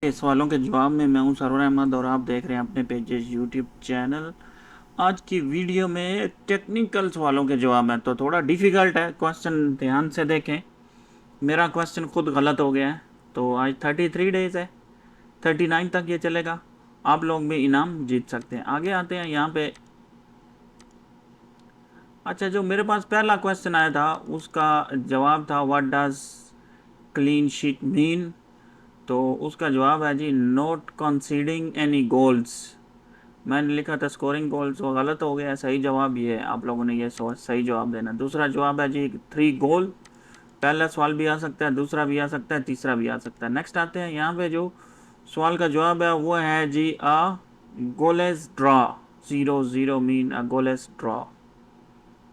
के सवालों के जवाब में मैं हूं सरवर अहमद और आप देख रहे हैं अपने पेजेस यूट्यूब चैनल। आज की वीडियो में टेक्निकल सवालों के जवाब हैं, तो थोड़ा डिफ़िकल्ट है। क्वेश्चन ध्यान से देखें। मेरा क्वेश्चन खुद गलत हो गया है, तो आज 33 डेज़ है, 39 तक ये चलेगा। आप लोग भी इनाम जीत सकते हैं। आगे आते हैं यहाँ पे। अच्छा, जो मेरे पास पहला क्वेश्चन आया था उसका जवाब था what does clean sheet mean. तो उसका जवाब है जी नॉट कंसीडिंग एनी गोल्स। मैंने लिखा था स्कोरिंग गोल्स, वो गलत हो गया। सही जवाब ये है, आप लोगों ने ये सही जवाब देना। दूसरा जवाब है जी 3 गोल। पहला सवाल भी आ सकता है, दूसरा भी आ सकता है, तीसरा भी आ सकता है। नेक्स्ट आते हैं यहाँ पे। जो सवाल का जवाब है वो है जी goalless draw. 0-0 mean goalless draw.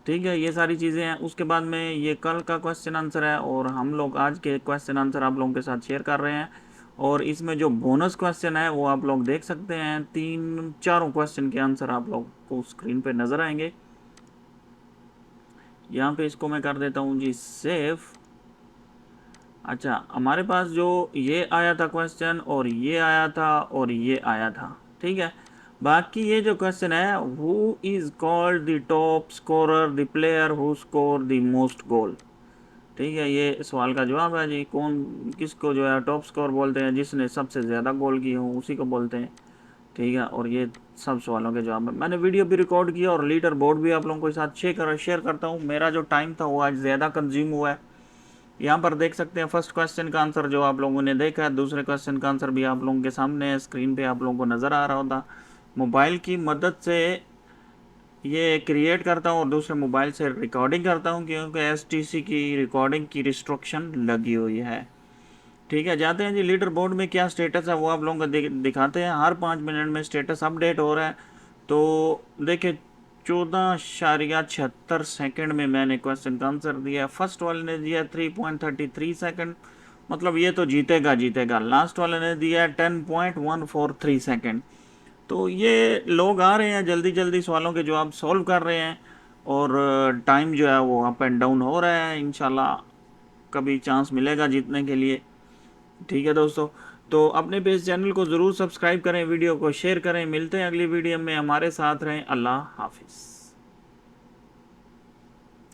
ठीक है, ये सारी चीज़ें हैं। उसके बाद में ये कल का क्वेश्चन आंसर है और हम लोग आज के क्वेश्चन आंसर आप लोगों के साथ शेयर कर रहे हैं। और इसमें जो बोनस क्वेश्चन है वो आप लोग देख सकते हैं। चारों क्वेश्चन के आंसर आप लोग को स्क्रीन पे नज़र आएंगे। यहाँ पे इसको मैं कर देता हूँ जी सेव। अच्छा, हमारे पास जो ये आया था क्वेश्चन और ये आया था और ये आया था, ठीक है। बाकी ये जो क्वेश्चन है, who is called the top scorer, the player who score the most goal. ठीक है, ये सवाल का जवाब है जी। कौन किसको जो है टॉप स्कोर बोलते हैं, जिसने सबसे ज़्यादा गोल किए हों उसी को बोलते हैं। ठीक है, और ये सब सवालों के जवाब है। मैंने वीडियो भी रिकॉर्ड किया और लीडर बोर्ड भी आप लोगों के साथ शेयर करता हूँ। मेरा जो टाइम था वो आज ज़्यादा कंज्यूम हुआ है। यहाँ पर देख सकते हैं फर्स्ट क्वेश्चन का आंसर जो आप लोगों ने देखा है, दूसरे क्वेश्चन का आंसर भी आप लोगों के सामने है, स्क्रीन पे आप लोगों को नज़र आ रहा होता। मोबाइल की मदद से ये क्रिएट करता हूँ और दूसरे मोबाइल से रिकॉर्डिंग करता हूँ, क्योंकि एसटीसी की रिकॉर्डिंग की रिस्ट्रिक्शन लगी हुई है। ठीक है, जाते हैं जी लीडर बोर्ड में क्या स्टेटस है वो आप लोगों को दिखाते हैं। हर 5 मिनट में स्टेटस अपडेट हो रहा है। तो देखिए 14.76 सेकंड में मैंने क्वेश्चन का आंसर दिया। फर्स्ट वाले ने दिया 3.33 सेकंड, मतलब ये तो जीतेगा जीतेगा। लास्ट वाले ने दिया 10.143 सेकंड। तो ये लोग आ रहे हैं जल्दी जल्दी सवालों के जवाब सॉल्व कर रहे हैं और टाइम जो है वो अप एंड डाउन हो रहा है। इंशाल्लाह कभी चांस मिलेगा जीतने के लिए। ठीक है दोस्तों, तो अपने पे इस चैनल को ज़रूर सब्सक्राइब करें, वीडियो को शेयर करें। मिलते हैं अगली वीडियो में, हमारे साथ रहें। अल्लाह हाफिज़।